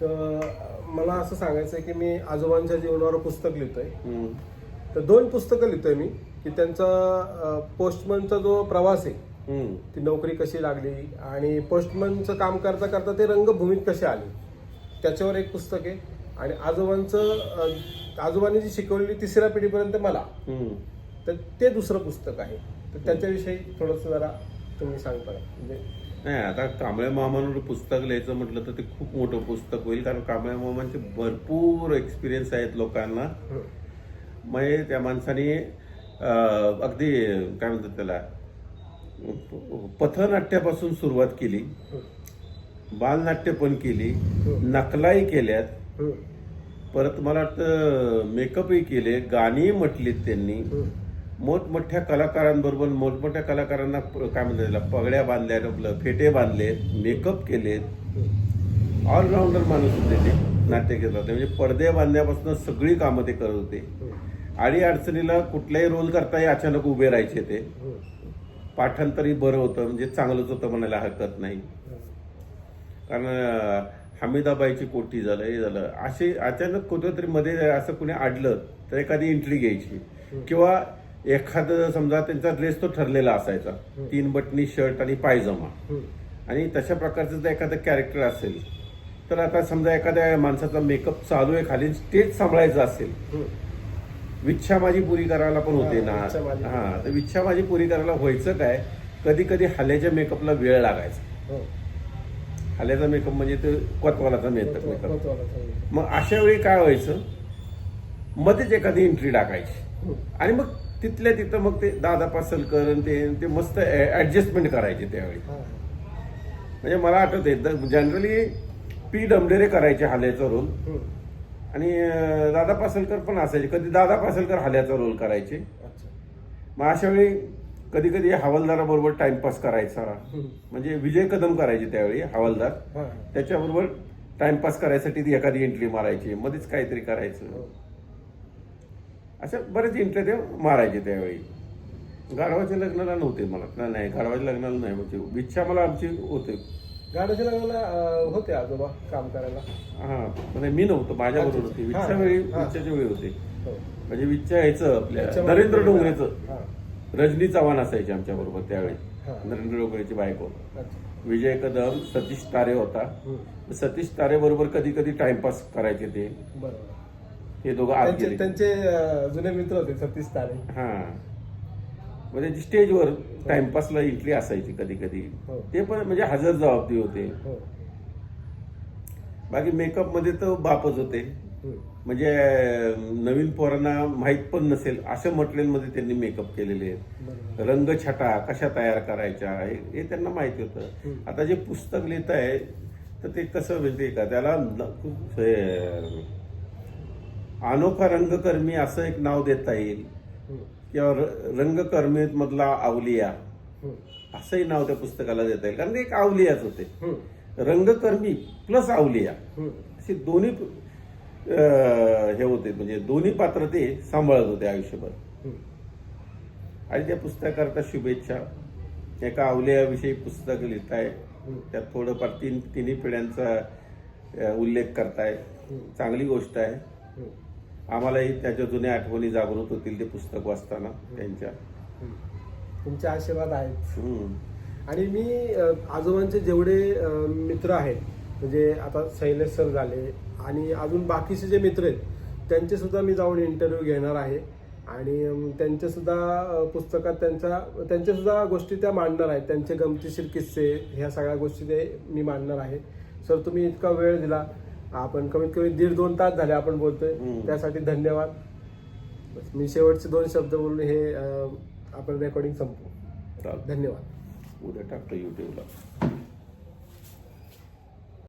तर मला असं सांगायचं आहे की मी आजोबांच्या जीवनावर पुस्तक लिहितोय. तर 2 पुस्तकं लिहितोय मी की त्यांचा पोस्टमनचा जो प्रवास आहे, ती नोकरी कशी लागली आणि पोस्टमनचं काम करता करता ते रंगभूमीत कसे आले त्याच्यावर एक पुस्तक आहे. आणि आजोबांनी जी शिकवलेली 3ऱ्या पिढीपर्यंत मला, तर ते दुसरं पुस्तक आहे. तर त्याच्याविषयी थोडंसं जरा तुम्ही सांगता म्हणजे. नाही, आता कांबळे मामांवर पुस्तक लिहायचं म्हटलं तर ते खूप मोठं पुस्तक होईल, कारण कांबळे मामांचे भरपूर एक्सपिरियन्स आहेत लोकांना. मग त्या माणसाने अगदी काय म्हणतात त्याला, पथनाट्यापासून सुरुवात केली, बालनाट्य पण केली, नकलाही केल्यात, परत मला वाटतं मेकअपही केले, गाणी म्हटलीत त्यांनी, मोठमोठ्या कलाकारांबरोबर मोठमोठ्या कलाकारांना काय म्हणतात त्याला पगड्या बांधल्यात, आपलं फेटे बांधलेत, मेकअप केलेत. ऑलराऊंडर माणूस होते ते नाट्य क्षेत्रात. म्हणजे पडदे बांधण्यापासून सगळी कामं ते करत होते. आणि अडचणीला कुठलाही रोल करताही अचानक उभे राहायचे ते. पाठांतरही बरं होतं, म्हणजे चांगलंच होतं म्हणायला हरकत नाही. कारण हमीदाबाईची कोठी झालं, हे झालं, असे अचानक कुठेतरी मध्ये असं कुणी अडलं तर एखादी एंट्री घ्यायची, किंवा एखादं समजा त्यांचा ड्रेस तो ठरलेला असायचा, 3 बटनी शर्ट आणि पायजमा, आणि तशा प्रकारचं जर एखादं कॅरेक्टर असेल तर आता समजा एखाद्या माणसाचा मेकअप चालू आहे, खाली स्टेज सांभाळायचं असेल, विच्छा माझी पुरी करायला पण होते ना. हा, तर विच्छा माझी पुरी करायला व्हायचं काय, कधी कधी हल्याच्या मेकअपला वेळ लागायचा. हल्याचा मेकअप म्हणजे ते कोतवालाचा मेकअप. मग अशा वेळी काय व्हायचं, मध्येच एखादी एंट्री टाकायची आणि मग तिथल्या तिथं मग ते दादा पासलकर ते मस्त ऍडजस्टमेंट करायचे त्यावेळी. म्हणजे मला आठवते जनरली पी डमडेरे करायचे हल्याचा रोल, आणि दादा पासलकर पण असायचे, कधी दादा पासलकर हल्याचा रोल करायचे. मग अशा वेळी कधी कधी हवालदाराबरोबर टाइमपास करायचा, म्हणजे विजय कदम करायचे त्यावेळी हवालदार, त्याच्याबरोबर टाइमपास करायसाठी ती एखादी एंट्री मारायची, मध्येच काहीतरी करायचं. अशा बरेच एंट्री ते मारायचे त्यावेळी. गाढवाच्या लग्नाला नव्हते मला, नाही गाढवाच्या लग्नाला नाही, म्हणजे इच्छा मला आमची होते. गाढवाच्या लग्नाला होते आजोबा काम करायला. हा, म्हणजे मी नव्हतो, माझ्याबरोबर होते. विच्छा वेळी, विच्छाच्या वेळी होते. म्हणजे विच्छा यायचं आपल्या नरेंद्र डोंगरेचं, रजनी चव्हाण असायची आमच्या बरोबर त्यावेळी, नरेंद्र डोंगरेची बायको. विजय कदम, सतीश तारे होता. सतीश तारे बरोबर कधी कधी टाइमपास करायचे ते. हे दोघं आत गेले, त्यांचे जुने मित्र होते सतीश तारे. हा, म्हणजे स्टेजवर टाइमपासला एंट्री असायची कधी कधी, ते पण म्हणजे हजर जबाबदारी होते. बाकी मेकअप मध्ये तर बापच होते. म्हणजे नवीन पोरांना माहीत पण नसेल अशा मटेरियलमध्ये त्यांनी मेकअप केलेले आहेत. रंगछटा कशा तयार करायच्या हे त्यांना माहिती होतं. आता जे पुस्तक लिहित आहे तर ते कसं म्हणजे का, त्याला अनोखा रंगकर्मी असं एक नाव देता येईल, किंवा रंगकर्मी मधला आवलिया असंही नाव त्या पुस्तकाला देता येईल, कारण ते एक आवलियाच होते. रंगकर्मी प्लस आवलिया असे दोन्ही हे होते, म्हणजे दोन्ही पात्र ते सांभाळत होते आयुष्यभर. आणि त्या पुस्तकाकरता शुभेच्छा. एका आवलियाविषयी पुस्तक लिहिताय, त्यात थोडंफार तिन्ही पिढ्यांचा उल्लेख करताय, चांगली गोष्ट आहे. आम्हालाही त्याच्या जुन्या आठवणी जागृत होतील ते पुस्तक वाचताना त्यांच्या. तुमचे आशीर्वाद आहेत. आणि मी आजोबांचे जेवढे मित्र आहेत, म्हणजे आता शैलेश सर झाले आणि अजून बाकीचे जे मित्र आहेत, त्यांचे सुद्धा मी जाऊन इंटरव्ह्यू घेणार आहे. आणि त्यांचे सुद्धा पुस्तकात त्यांच्या सुद्धा गोष्टी त्या मांडणार आहेत. त्यांचे गमतीशीर किस्से, ह्या सगळ्या गोष्टी ते मी मांडणार आहे. सर, तुम्ही इतका वेळ दिला, आपण कमीत कमी 1.5-2 तास झाले आपण बोलतोय, त्यासाठी धन्यवाद. मी शेवटचे 2 शब्द बोलून हे आपण रेकॉर्डिंग संपवू. धन्यवाद. उद्या टाकतो युट्यूबला.